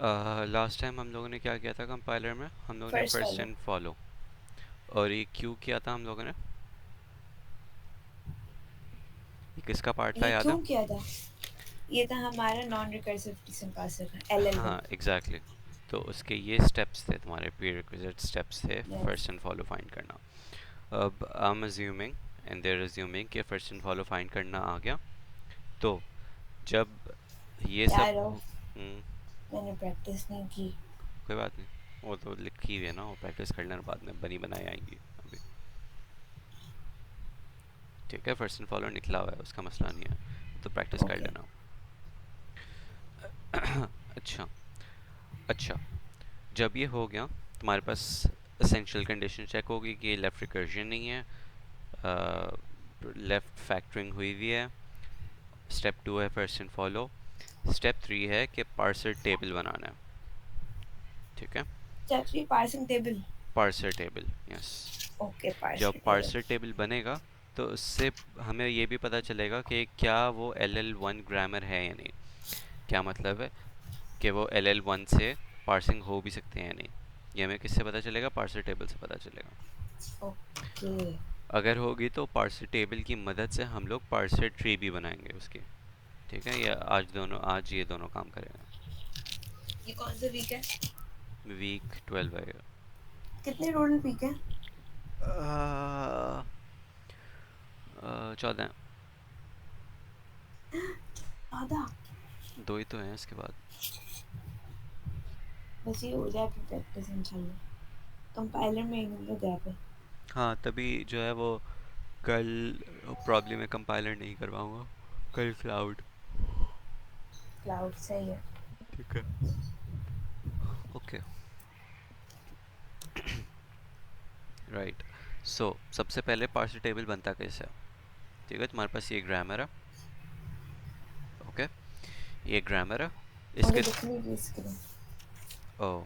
Last time हम लोगों ने क्या किया था कंपाइलर में? हम लोगों ने फर्स्ट फर्स्ट वाला। एंड फॉलो, और ये क्यों किया था हम लोगों ने? ये किसका पार्ट था, ये याद है? क्यों किया था? ये था हमारा नॉन रिकर्सिव सिंपैथर का LL1। हाँ एग्जैक्टली तो उसके ये स्टेप्स थे, तुम्हारे प्रीरिक्विजिट स्टेप्स थे yes. First and follow find करना। अब I am assuming and there assuming कि फर्स्ट एंड फॉलो फाइंड करना आ गया, तो जब ये सब यार हम्म, मैंने प्रैक्टिस नहीं की। कोई बात नहीं, वो तो लिखी हुई है ना, वो प्रैक्टिस कर लेना, बाद में बनी बनाई आएंगी अभी। ठीक है, फर्स्ट एंड फॉलो निकला हुआ है, उसका मसला नहीं है, तो प्रैक्टिस कर ओके। लेना। अच्छा। अच्छा, जब ये हो गया, तुम्हारे पास एसेंशियल कंडीशन चेक होगी कि लेफ़्ट रिकर्जन नहीं है, लेफ़्ट फैक्टरिंग हुई हुई है, स्टेप 2 है फर्स्ट एंड फॉलो, स्टेप 3 है कि पार्सर टेबल बनाना है। ठीक है, chapter parsing table. Parser table, yes. Okay, जब पार्सिंग टेबल। पार्सर टेबल बनेगा तो उससे हमें ये भी पता चलेगा कि क्या वो LL1 ग्रामर है या नहीं। क्या मतलब है कि वो LL1 से पार्सिंग हो भी सकते हैं या नहीं, ये हमें किससे पता चलेगा? पार्सर टेबल से पता चलेगा। ओके। अगर होगी तो पार्सर टेबल की मदद से हम लोग पार्सर ट्री भी बनाएंगे उसकी। ठीक है, ये आज ये दोनों काम करेंगे। ये कौन सा वीक है? वीक 12 है। कितने टोटल वीक है? 14। आधा। दो ही तो हैं इसके बाद। बस ये हो जाए फिर प्रैक्टिस इंशाल्लाह। कंपाइलर में एक नंबर गैप है। हाँ तभी जो है वो कल प्रॉब्लम में कंपाइलर नहीं करवाऊंगा, कल क्लाउड। क्लाउड सही है। ठीक है, ओके, राइट। सो सबसे पहले पार्सर टेबल बनता कैसे है? ठीक है, तुम्हारे पास ये ग्रामर है। ओके, ये ग्रामर है मुझे इसके। दिख नहीं रही स्क्रीन। Oh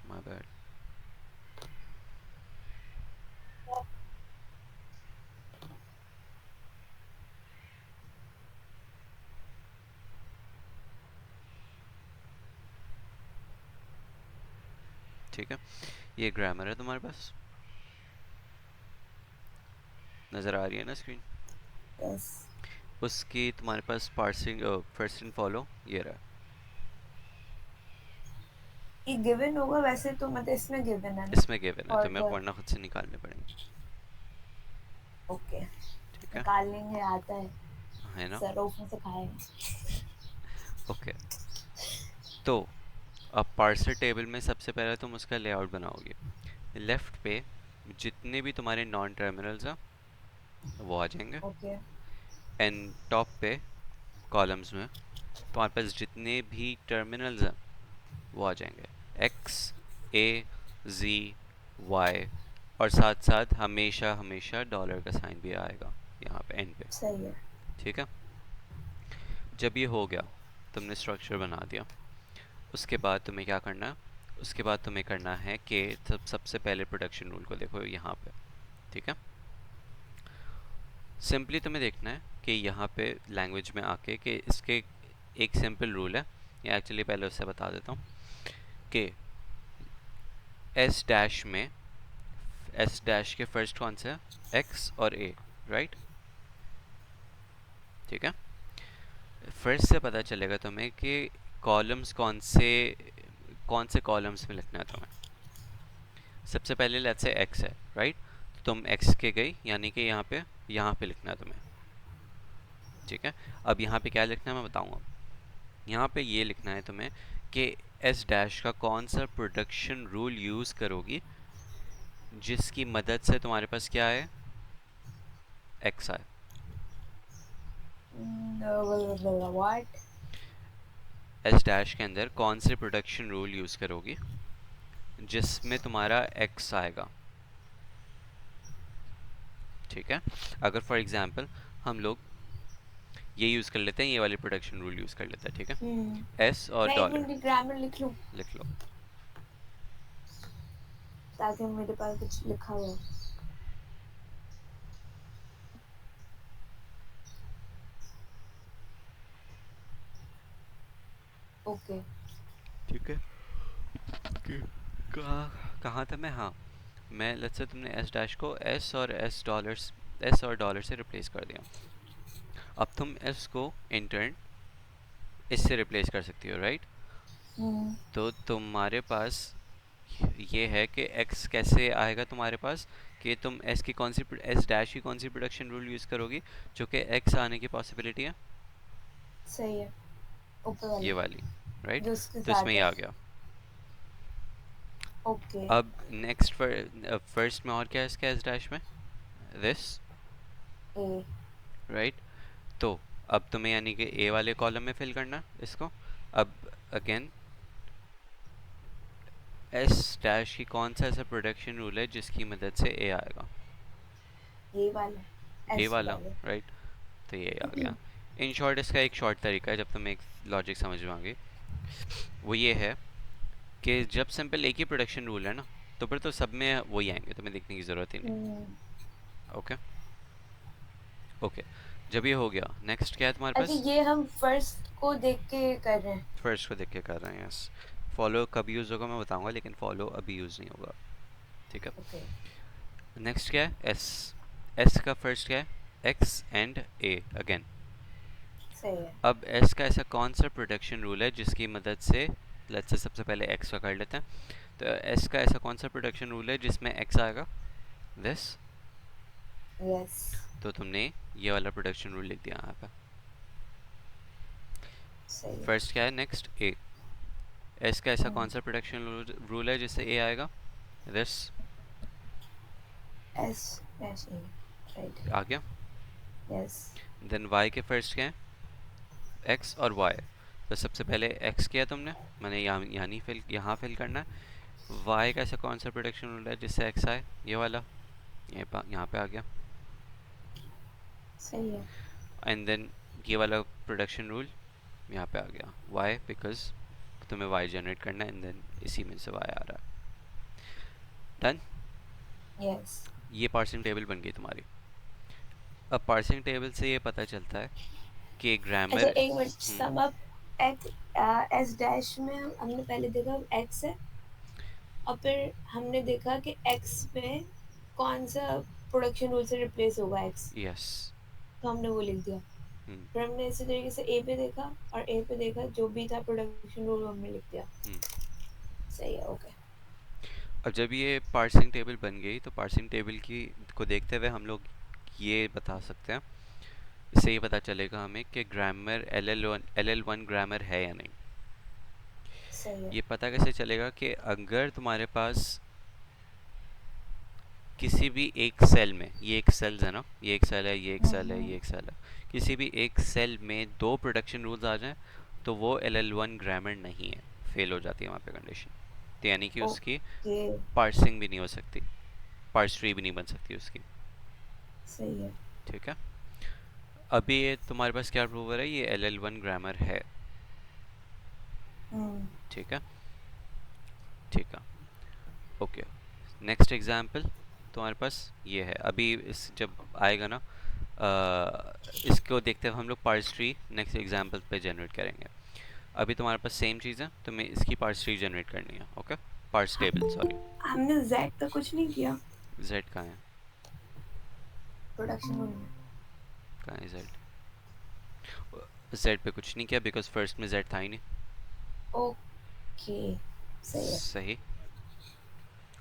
my bad. ठीक है, ये ग्रामर है तुम्हारे पास, नज़र आ रही है ना स्क्रीन? यस। उसकी तुम्हारे पास पार्सिंग फर्स्ट एंड फॉलो ये रहा। ये गिवन होगा वैसे तो, मतलब इसमें गिवन है ना? इसमें गिवन है, और तुम्हें वरना खुद से निकालने पड़ेंगे। ओके, ठीक है, निकाल लेंगे, आता है। है ना? सरोफ में से खाएंगे। ओके, तो अब पार्सर टेबल में सबसे पहले तुम उसका लेआउट बनाओगे। लेफ्ट पे जितने भी तुम्हारे नॉन टर्मिनल्स हैं वो आ जाएंगे, ओके। एंड टॉप पे कॉलम्स में तुम्हारे पास जितने भी टर्मिनल्स हैं वो आ जाएंगे, एक्स, ए, जी, वाई, और साथ साथ हमेशा हमेशा डॉलर का साइन भी आएगा यहाँ पे एंड पे। सही है। ठीक है, जब ये हो गया, तुमने स्ट्रक्चर बना दिया, उसके बाद तुम्हें क्या करना है? उसके बाद तुम्हें करना है कि सबसे पहले प्रोडक्शन रूल को देखो यहाँ पे। ठीक है, सिंपली तुम्हें देखना है कि यहाँ पे लैंग्वेज में आके कि इसके एक सिंपल रूल है, या एक्चुअली पहले उससे बता देता हूँ कि एस डैश में, एस डैश के फर्स्ट कौन से है? एक्स और ए, राइट? ठीक है, फर्स्ट से पता चलेगा तुम्हें कि कॉलम्स कौन से कॉलम्स में लिखना है तुम्हें। सबसे पहले लेट्स से एक्स है, राइट? तो तुम एक्स के गई, यानी कि यहाँ पे लिखना है तुम्हें। ठीक है, अब यहाँ पे क्या लिखना है मैं बताऊँगा। यहाँ पे ये लिखना है तुम्हें कि एस डैश का कौन सा प्रोडक्शन रूल यूज़ करोगी जिसकी मदद से तुम्हारे पास क्या है? एक्स आए। व्हाट? एस डैश के अंदर कौन से प्रोडक्शन रूल यूज़ करोगी जिसमें तुम्हारा एक्स आएगा? ठीक है, अगर फॉर एग्जांपल हम लोग ये यूज़ कर लेते हैं, ये वाली प्रोडक्शन रूल यूज़ कर लेते हैं। ठीक है, एस और मैं एक डॉलर, मिनट ग्रामर लिख लूँ लिख लो। ताकि मेरे पास कुछ लिखा हुआ हो। ओके। ठीक है, कहाँ था मैं? हाँ, मैं लेट्स से तुमने एस डैश को एस और एस और डॉलर से रिप्लेस कर दिया। अब तुम एस को इंटर्न इससे रिप्लेस कर सकती हो, राइट? हम्म, तो तुम्हारे पास ये है कि x कैसे आएगा तुम्हारे पास, कि तुम s की कौन सी s डैश की कौन सी प्रोडक्शन रूल यूज़ करोगी जो कि x आने की पॉसिबिलिटी है, सही है, ऊपर ये वाली वाली, राइट? जो उसके तो इसमें साथ ये है। आ गया। ओके। अब नेक्स्ट फर्स्ट में और क्या है इसका s डैश में? This, A. राइट? तो अब तुम्हें यानी कि a वाले कॉलम में फिल करना है इसको। अब अगेन s डैश की कौन सा ऐसा प्रोडक्शन रूल है जिसकी मदद से a आएगा? ए वाला, a एस वाला, वाले। राइट? तो ये आ गया। इन शॉर्ट इसका एक शॉर्ट तरीका है, जब तुम्हें एक लॉजिक समझ में आ गई, वो ये है कि जब सिंपल एक ही प्रोडक्शन रूल है ना, तो फिर तो सब में वही आएंगे, तुम्हें देखने की ज़रूरत ही नहीं। हम्म, ओके, ओके। जब ये हो गया, नेक्स्ट क्या है तुम्हारे अच्छा पास? ये हम फर्स्ट को देख के कर रहे हैं। फर्स्ट को देख के कर रहे हैं, यस। फॉलो कब यूज़ होगा मैं बताऊंगा, लेकिन फॉलो अभी यूज़ नहीं होगा, ठीक है? ओके। नेक्स्ट क्या है? एस। एस का फर्स्ट क्या है? X and A again. सही है। अब एस का ऐसा कौन सा प्रोडक्शन रूल है जिसकी मदद से, लेट्स से सबसे पहले एक्स का कर लेते हैं। तो एस का ऐसा कौन सा प्रोडक्शन रूल है जिसमें एक्स आएगा? दिस। यस। तो तुमने ये वाला प्रोडक्शन रूल लिख दिया यहाँ पे। सही है। फर्स्ट क्या है? नेक्स्ट ए। एस का ऐसा हम्म, कौन सा प्रोडक्शन रूल है जिससे ए आएगा? This. S dash A. Right. आ गया। यस। देन वाई के फर्स्ट क्या है? एक्स और वाई। तो सबसे पहले एक्स किया तुमने, मैंने यहाँ फिल करना है। वाई का ऐसा कौन सा प्रोडक्शन रूल है जिससे एक्स आए? ये वाला, यहाँ पे आ गया। सही है। एंड देन ये वाला प्रोडक्शन रूल यहाँ पे आ गया, वाई, बिकॉज तुम्हें वाई जनरेट करना है, एंड देन इसी में से वाई आ रहा है। डन। यस। ये पार्सिंग टेबल बन गई तुम्हारी। अब पार्सिंग टेबल से ये पता चलता है कि अच्छा ग्रामर। एक minute, sum up. X, S dash में हमने पहले देखा एक्स है, और फिर हमने देखा कि एक्स में कौन सा प्रोडक्शन रूल से रिप्लेस होगा एक्स, यस। तो हमने वो लिख दिया। फिर हमने इसी तरीके से ए पे देखा, और ए पे देखा जो भी था प्रोडक्शन रूल हमने लिख दिया। सही है, ओके। अब जब ये पार्सिंग टेबल बन गई, तो पार्सिंग टेबल की को देखते हुए हम लोग ये बता सकते हैं, इससे ये पता चलेगा हमें कि grammar L L one grammar है या नहीं। सही है। ये पता कैसे चलेगा कि अगर तुम्हारे पास किसी भी एक सेल में, ये एक सेल्स है ना, ये एक सेल है, ये एक सेल है, ये एक सेल है, किसी भी एक सेल में दो प्रोडक्शन रूल्स आ जाएं, तो वो एल एल वन ग्रामर नहीं है, फेल हो जाती है वहाँ पे कंडीशन। तो यानी कि उसकी ओके। पार्सिंग भी नहीं हो सकती, पार्स ट्री भी नहीं बन सकती उसकी, सही है। ठीक है? अभी ये तुम्हारे पास क्या प्रूव है? ये एल एल वन ग्रामर है, हम्म, ठीक है? ठीक है, ओके। नेक्स्ट एग्जाम्पल तुम्हारे पास ये है, अभी इस जब आएगा ना, इसको देखते हुए हम लोग पार्स ट्री नेक्स्ट एग्जाम्पल पे जनरेट करेंगे। अभी तुम्हारे पास सेम चीज़ है, तुम्हें इसकी पार्स ट्री जनरेट करनी है, ओके? Parse table, sorry. हमने जेड का कुछ नहीं किया जेड कहाँ है? प्रोडक्शन रूल में। कहाँ है जेड? जेड पे कुछ नहीं किया बिकॉज फर्स्ट में जेड था ही नहीं। ओके। सही है। सही।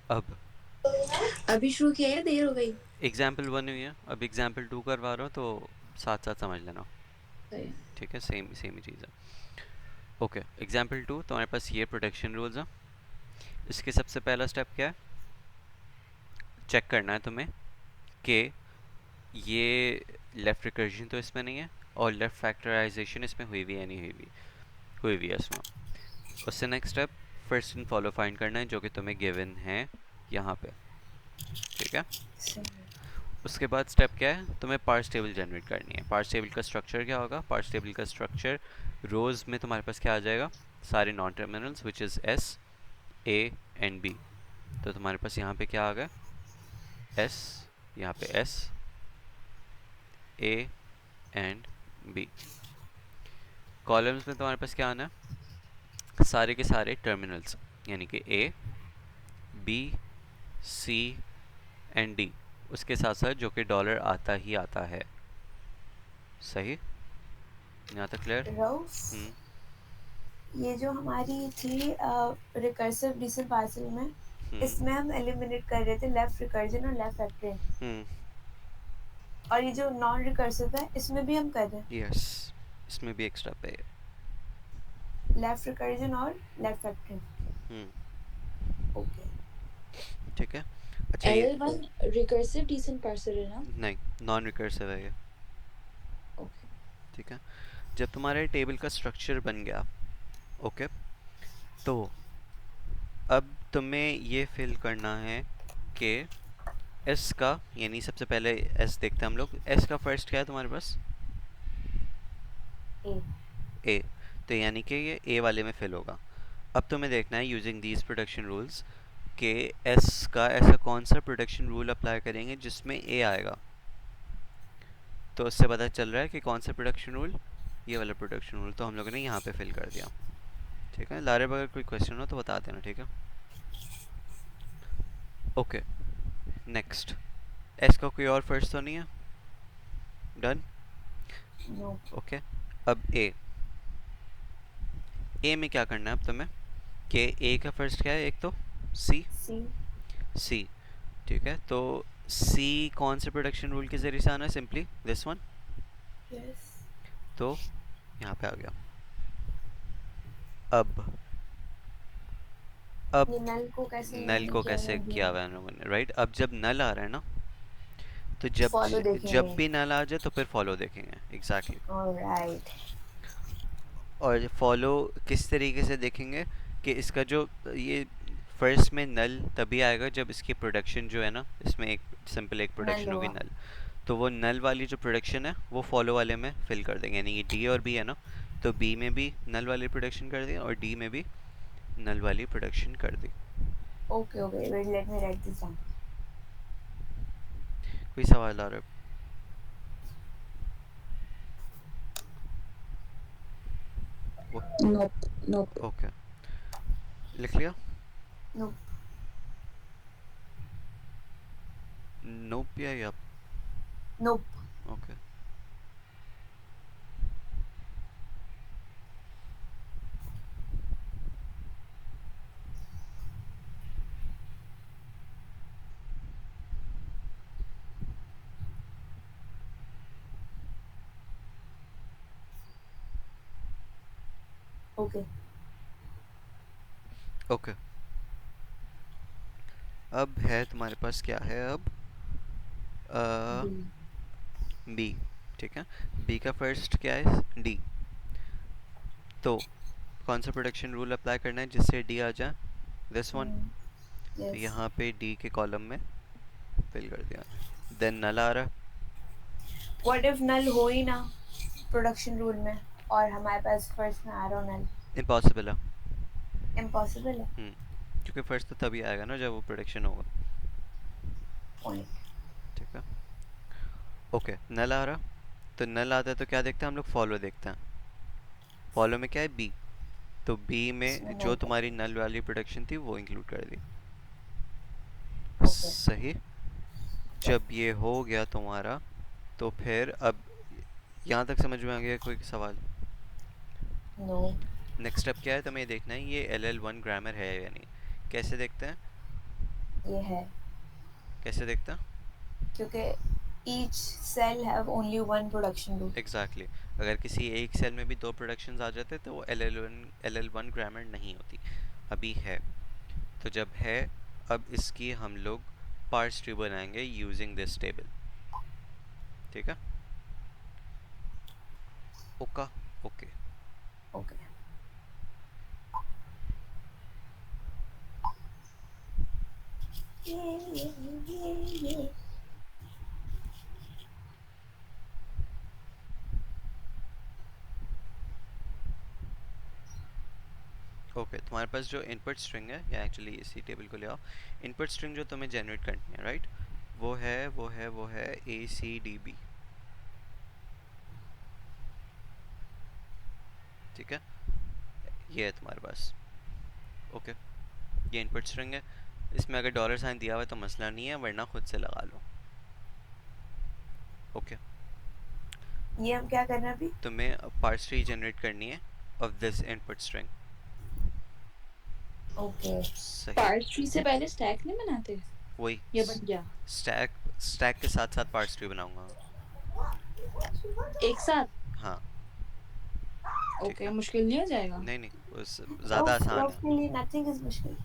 अब अभी शुरू किया है, देर हो गई। एग्जाम्पल वन हुई है, अब एग्जाम्पल टू करवा रहा हूँ, तो साथ साथ समझ लेना, सही है। ठीक है? सेम सेम ही चीज़ है। ओके, एग्जाम्पल टू, तुम्हारे पास ये प्रोटेक्शन रूल्स हैं। इसके सबसे पहला स्टेप क्या है? चेक करना है तुम्हें कि ये लेफ़्ट रिकर्जन तो इसमें नहीं है, और लेफ़्ट फैक्टराइजेशन इसमें हुई हुई है नहीं हुई हुई, हुई हुई है इसमें। उससे next step first in follow find करना है, जो कि तुम्हें गिवन है यहाँ पे, ठीक है? सही है। उसके बाद स्टेप क्या है? तुम्हें पार्स टेबल जनरेट करनी है। पार्स टेबल का स्ट्रक्चर क्या होगा? पार्स टेबल का स्ट्रक्चर, रोज़ में तुम्हारे पास क्या आ जाएगा? सारे non terminals which is S, A and B. तो तुम्हारे पास यहाँ पे क्या आ गया? एस, यहाँ पे S, A and B. Columns में तुम्हारे पास क्या आना है? सारे के सारे टर्मिनल्स, यानी कि ए, बी, सी एंड डी, उसके साथ साथ जो कि डॉलर आता ही आता है। सही, यहाँ तक क्लियर? रऊफ, हम्म। ये जो हमारी थी रिकर्सिव डीसेंट पार्सल में, हम्म। इसमें हम एलिमिनेट कर रहे थे लेफ्ट रिकर्जन और लेफ्ट फैक्टरिंग, हम्म। और ये जो नॉन रिकर्सिव है इसमें भी हम कर रहे हैं यस, इसमें भी एक्स्ट्रा पे है। लेफ्ट रिकर्जन और लेफ्ट फैक्टरिंग। हम्म। ओके। ठीक है। अच्छा ये LL1 recursive decent parser है ना? नहीं, नॉन रिकर्सिव है ये। Okay. ठीक है। जब तुम्हारे टेबल का स्ट्रक्चर बन गया, ओके, तो अब तुम्हें ये फिल करना है कि एस का, यानी सबसे पहले एस देखते हैं हम लोग। एस का फर्स्ट क्या है तुम्हारे पास? ए। ए। तो यानी कि ये ए वाले में फिल होगा। अब तुम्हें देखना है यूजिंग दीज प्रोडक्शन रूल्स कि एस का ऐसा कौन सा प्रोडक्शन रूल अप्लाई करेंगे जिसमें ए आएगा। तो उससे पता चल रहा है कि कौन सा प्रोडक्शन रूल, ये वाला प्रोडक्शन रूल, तो हम लोगों ने यहाँ पे फिल कर दिया। ठीक है, लारे अगर कोई क्वेश्चन हो तो बता देना, ठीक है? Okay, next. एस का कोई और फर्स्ट तो नहीं है? डन। नो। ओके, अब ए। ए में क्या करना है अब तुम्हें कि ए का फर्स्ट क्या है? एक तो सी। सी। सी, ठीक है। तो सी कौन से प्रोडक्शन रूल के जरिए से आना है? Simply this one. यस। तो यहाँ पे आ गया। अब अब ये नल को कैसे नल इन्होंने को किया कैसे है किया हुआ है हम लोगों ने, राइट? अब जब नल आ रहा है ना, तो फॉलो जब देखेंगे। भी नल आ जाए तो फिर फॉलो देखेंगे। एग्जैक्टली। ऑलराइट। और फॉलो किस तरीके से देखेंगे कि इसका जो ये फर्स्ट में नल तभी आएगा जब इसकी प्रोडक्शन जो है ना, इसमें एक सिंपल एक नल प्रोडक्शन होगी हुआ। नल। तो वो नल वाली जो प्रोडक्शन है वो फॉलो वाले में फिल कर देंगे, यानी कि डी और बी है ना, तो बी में भी नल वाली प्रोडक्शन कर दी और डी में भी नल वाली प्रोडक्शन कर दी। Okay okay, wait let me write this down. कोई सवाल आ रहा है? Nope. Nope. ओके, लिख लिया? नो। नोप या यप? नोप। ओके। ओके। ओके, अब है तुम्हारे पास क्या है अब? बी। बी, ठीक है। बी का फर्स्ट क्या है? डी। तो कौन सा प्रोडक्शन रूल अप्लाई करना है जिससे डी आ जाए? This one. तो यस। यहाँ पे डी के कॉलम में फिल कर दिया। देन नल आ रहा है। व्हाट इफ नल हो ही ना प्रोडक्शन रूल में, और हमारे पास फर्स्ट में आ रहा हो नल? इम्पॉसिबल है। इम्पॉसिबल है। क्योंकि फर्स्ट तो तभी आएगा ना जब वो प्रोडक्शन होगा। पॉइंट। ठीक है। ओके, नल आ रहा। तो नल आता है तो क्या देखते हैं हम लोग? फॉलो देखते हैं। फॉलो में क्या है? बी। तो बी इसमें में जो नहीं था। तुम्हारी नल वाली प्रोडक्शन थी वो इंक्लूड कर दी। ओके। सही। जब ये हो गया तुम्हारा, तो फिर अब यहाँ तक समझ में आ गया? कोई सवाल? नो। नेक्स्ट स्टेप क्या है? तुम्हें देखना है ये LL1 ग्रामर है या नहीं। कैसे देखते हैं? ये है कैसे देखते हैं? क्योंकि each cell have only one production rule. Exactly exactly. अगर किसी एक सेल में भी दो प्रोडक्शंस आ जाते तो वो LL1 ग्रामर नहीं होती। अभी है। तो जब है, अब इसकी हम लोग पार्स ट्री बनाएंगे यूजिंग दिस टेबल। ठीक है? ओका। ओके। Okay. Yeah. ओके, तुम्हारे पास जो इनपुट स्ट्रिंग है, या एक्चुअली इसी टेबल को ले आओ। इनपुट स्ट्रिंग जो तुम्हें जनरेट करनी है, राइट, वो है ACDB। ठीक है, ये है तुम्हारे पास। ओके। ये इनपुट स्ट्रिंग है, इसमें अगर डॉलर साइन दिया हुआ है तो मसला नहीं है, वरना खुद से लगा लो। ओके, ये हम क्या करना अभी? तुम्हें पार्स ट्री जनरेट करनी है of this input string. Okay. सही, पार्स ट्री से पहले स्टैक नहीं बनाते? वही ये बन गया स्टैक, स्टैक के साथ साथ पार्स ट्री बनाऊंगा। एक साथ? हाँ ठीक ओके, है, मुश्किल नहीं हो जाएगा? नहीं नहीं, उस ज़्यादा आसान है। के लिए नथिंग इज मुश्किल।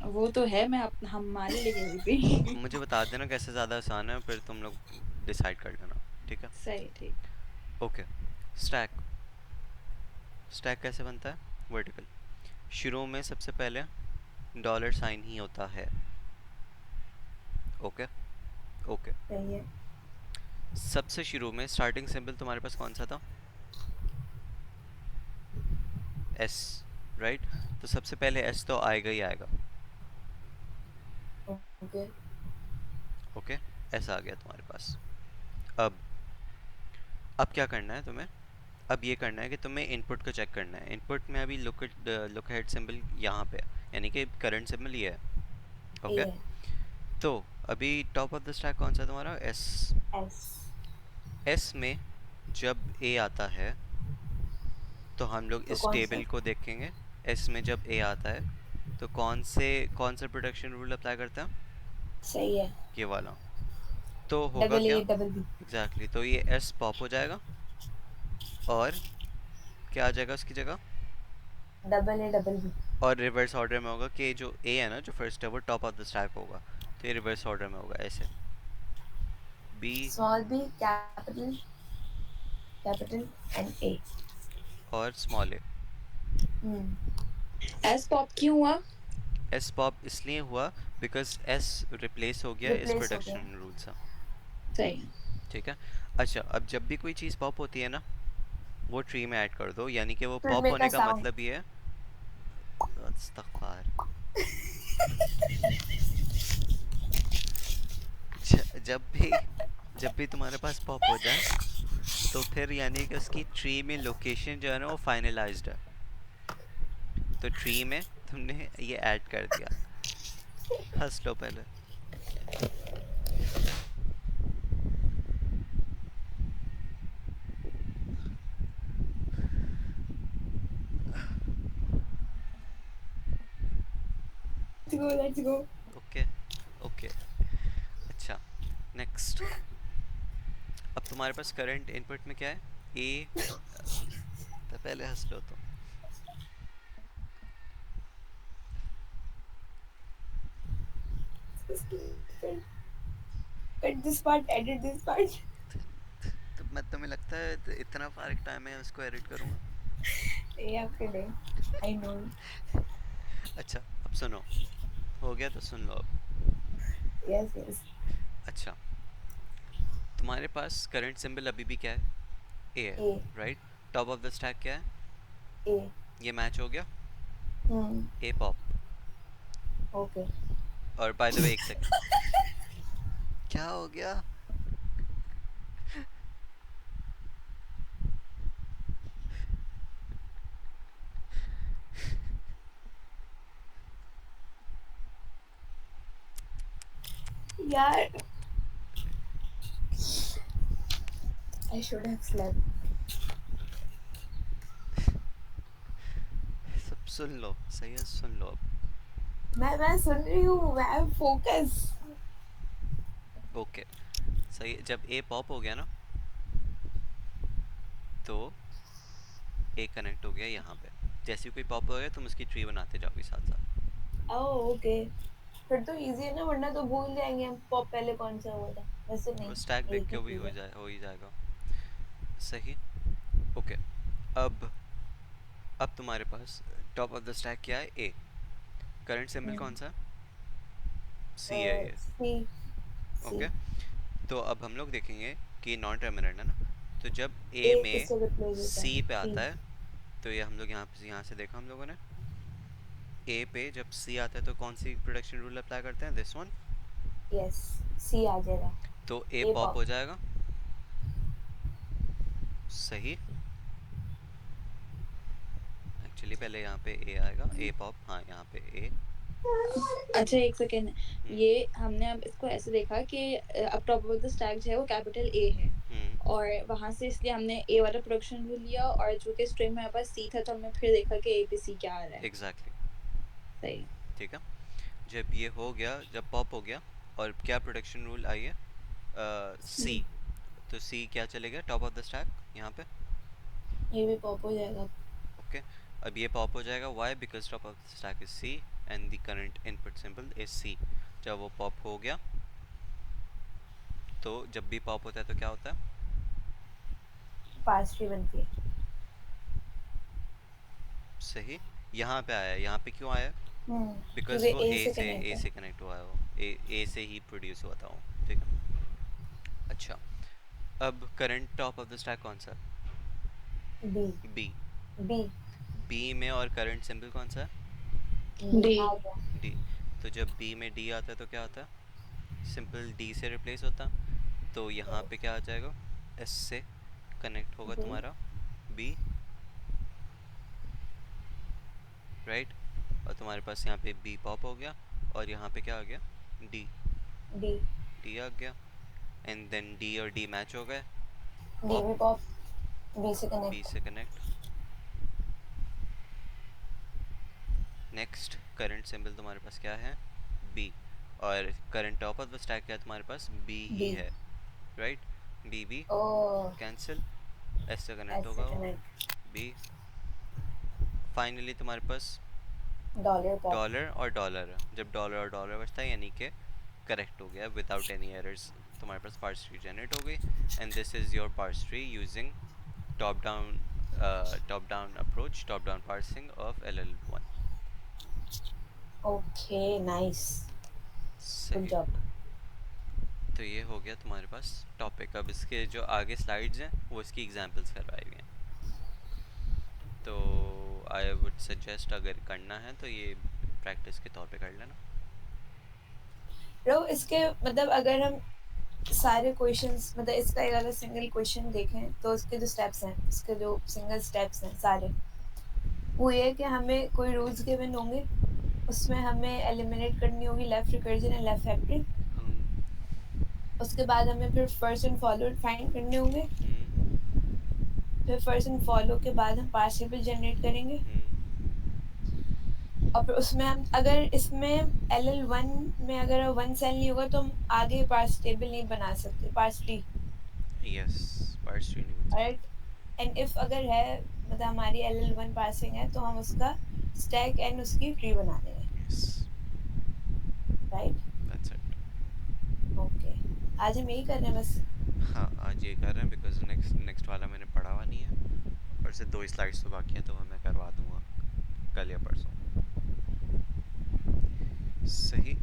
वो तो है, मैं हमारे लिए कह रही थी। मुझे बता देना कैसे ज़्यादा आसान है, फिर तुम लोग डिसाइड कर लेना, ठीक है। सही, ठीक। ओके, स्टैक, स्टैक कैसे बनता है? वर्टिकल, शुरू में सबसे पहले डॉलर साइन ही होता है। ओके ओके, सही है। सबसे शुरू में स्टार्टिंग सिंबल तुम्हारे पास कौन सा था? S, right? तो सबसे पहले एस तो आएगा ही आएगा। ओके। ओके, एस आ गया तुम्हारे पास। अब अब क्या करना है तुम्हें? अब ये करना है कि तुम्हें इनपुट को चेक करना है। इनपुट में अभी लुक हेड सिंबल यहाँ पे है, यानी कि करंट सिंबल ये है। ओके, ये तो अभी टॉप ऑफ द स्टैक कौन सा है तुम्हारा? एस। एस। एस में जब ए आता है तो हम लोग तो इस कौन सा? टेबल को देखेंगे। एस में जब ए आता है तो कौन सा प्रोटेक्शन रूल अप्लाई करते हैं? सही है। ये वाला। तो होगा डबल क्या? ए डबल बी। एग्जैक्टली, तो ये एस पॉप हो जाएगा और क्या आ जाएगा उसकी जगह? Double A double B. और रिवर्स ऑर्डर में होगा कि जो ए है ना, जो फर्स्ट है वो टॉप ऑफ द स्टैक होगा, तो ये रिवर्स ऑर्डर में होगा ऐसे। B small B capital, capital and A. और स्मॉल ए। एस पॉप क्यों हुआ? एस पॉप इसलिए हुआ बिकॉज एस रिप्लेस हो गया इस रिप्लेस हो गया। प्रोटेक्शन रूल से। सही। ठीक है। अच्छा, अब जब भी कोई चीज़ पॉप होती है ना, वो ट्री में ऐड कर दो, यानी कि वो फिर पॉप मेक अ होने का साउंड। मतलब ये है। अस्तगफार। जब भी तुम्हारे पास पॉप हो जाए तो फिर यानी कि उसकी ट्री में लोकेशन जो है ना वो फाइनलाइज्ड है, तो ट्री में तुमने ये ऐड कर दिया। हंस लो पहले। Let's go let's go. Okay okay, अच्छा, नेक्स्ट। अब तुम्हारे पास करंट इनपुट में क्या है? ए। तो पहले हंस लो तुम। Cut this part, edit this part. तो मैं, तुम्हें लगता है इतना फारिग टाइम है उसको एडिट करूँगा? ये आपके लिए। I know. अच्छा, अब सुनो, हो गया तो सुन लो अब। Yes yes. अच्छा, तुम्हारे पास करंट सिंबल अभी भी क्या है? ए है, A. Right? Top of the stack क्या है? ए। ये मैच हो गया, हम्म। A pop. ओके। और बाय द वे, एक सेकंड, क्या हो गया? यार आई शुड हैव स्लेप्ट। सब सुन लो, सही है, सुन लो अब। मैं सुन रही हूँ, मैं फोकस। ओके, सही है, जब ए पॉप हो गया ना तो ए कनेक्ट हो गया यहाँ पे। जैसे ही कोई पॉप हो गया तुम उसकी ट्री बनाते जाओगे साथ साथ। Oh okay. फिर तो इजी है ना, वरना तो भूल जाएंगे हम पॉप पहले कौन सा हुआ था। वैसे वो नहीं, स्टैक देख एक के ही भी चीज है। हो ही जाएगा। सही। ओके, अब अब तुम्हारे पास टॉप ऑफ द स्टैक क्या है? ए। करंट सिंबल कौन सा? सी है ये। सी। सी। ओके, तो अब हम लोग देखेंगे कि नॉन टर्मिनेट है ना, तो जब ए ए में किससे रिप्लेस होता सी है? पे सी। आता है, तो ये हम लोग यहाँ से देखा हम लोगों ने। ए पे जब सी आता है तो कौन सी प्रोडक्शन रूल अप्लाई करते हैं? This one. यस। सी आ जाएगा। तो ए ए पॉप पॉप। हो जाएगा। सही, एक्चुअली पहले यहाँ पे ए आएगा, ए पॉप, हाँ यहाँ पे ए। अच्छा एक सेकेंड, हम्म, ये हमने अब इसको ऐसे देखा कि अब टॉप ऑफ द स्टैक जो है वो कैपिटल ए है, और वहां से इसलिए हमने ए वाला प्रोडक्शन रूल लिया, और जो कि स्ट्रिंग में हमारे पास सी था तो हमने फिर देखा कि ए पे सी क्या आ रहा है। एग्जैक्टली। सही। ठीक है, जब ये हो गया, जब पॉप हो गया, और क्या प्रोडक्शन रूल आई है, सी, तो सी क्या चलेगा टॉप ऑफ द स्टैक यहाँ पे। ये भी पॉप हो जाएगा। ओके, अब ये पॉप हो जाएगा, why, because top of the stack is C and the current input symbol is C. जब वो पॉप हो गया, तो जब भी पॉप होता है तो क्या होता है, पास ट्री बनती है। सही। यहाँ पे आया, यहाँ पे क्यों आया, बिकॉज क्योंकि वो ए से कनेक्ट ए है। से कनेक्ट हुआ है, वो ए से ही प्रोड्यूस हुआ था वो, ठीक है। अच्छा, अब current top of the stack कौन सा बी। है, बी। बी। बी में और करंट सिंबल कौन सा डी। आ गया। है, डी। तो जब बी में डी आता है तो क्या होता है, सिंपल डी से रिप्लेस होता, तो यहाँ पे क्या आ जाएगा, एस से कनेक्ट होगा बी। तुम्हारा बी, राइट। और तुम्हारे पास यहाँ पे बी पॉप हो गया, और यहाँ पे क्या आ गया, डी, डी। डी आ गया, एंड देन डी और डी मैच हो गए, डी पॉप, भी पॉप। बी से बी कनेक्ट। से कनेक्ट। नेक्स्ट करंट सिंबल तुम्हारे पास क्या है, बी, और current top of the stack क्या है तुम्हारे पास, बी ही बी। है, right. B B O. Cancel, S से कनेक्ट एस से होगा वो, कनेक्ट। बी। फाइनली तुम्हारे पास डॉलर पॉप। डॉलर और डॉलर है, जब डॉलर और डॉलर बचता है यानी कि करेक्ट हो गया विदाउट एनी एरर्स, तुम्हारे पास पार्स ट्री जनरेट हो गई, and this is your parse tree using top down, top down approach, top down parsing of LL1। Okay nice. Good सही। जॉब। तो ये हो गया तुम्हारे पास टॉपिक। अब इसके जो आगे स्लाइड्स हैं वो इसकी एग्जांपल्स करवाई हुई हैं, तो आई वुड सजेस्ट अगर करना है तो ये प्रैक्टिस के तौर पे कर लेना। ब्रो इसके मतलब अगर हम सारे क्वेश्चंस मतलब इसका एक अगर सिंगल क्वेश्चन देखें तो इसके जो स्टेप्स हैं, इसके जो सिंगल स्टेप्स हैं सारे, वो ये है कि हमें कोई रूल्स गिवन होंगे, उसमें हमें एलिमिनेट करनी होगी left recursion and left factoring. उसके बाद हमें फिर फर्स्ट एंड फॉलो फाइंड करने होंगे, फिर फर्स्ट एंड फॉलो के बाद हम पार्शियल जनरेट करेंगे, और फिर उसमें हम अगर इसमें LL1 में अगर 1 सेल नहीं होगा तो हम आगे पार्स टेबल नहीं बना सकते, parse tree, yes, parse tree नहीं बन सकता। राइट। एंड इफ अगर है मतलब हमारी LL1 पासिंग है तो हम उसका स्टैक एंड उसकी ट्री बना देंगे, yes, right. That's it. Okay, आज हम यही कर रहे हैं बस। हाँ, आज ये कर रहे हैं बिकॉज नेक्स्ट नेक्स्ट वाला मैंने पढ़ा हुआ नहीं है, और से 2 स्लाइड्स तो बाकी हैं, तो वो मैं करवा दूंगा कल या परसों। सही।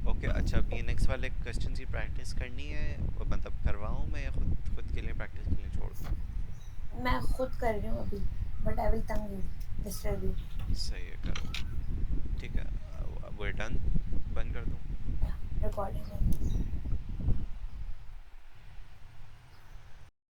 ओके, अच्छा, अब ये नेक्स्ट वाले क्वेश्चन की प्रैक्टिस करनी है, वो मतलब करवाऊँ मैं या खुद खुद के लिए प्रैक्टिस के लिए छोड़ दूँ। मैं खुद कर रही हूँ अभी, बट आई विल तंग यू, डिस्टर्ब यू। सही है, करो। ठीक है, अब we're done, बंद कर दूँ। रिकॉर्डिंग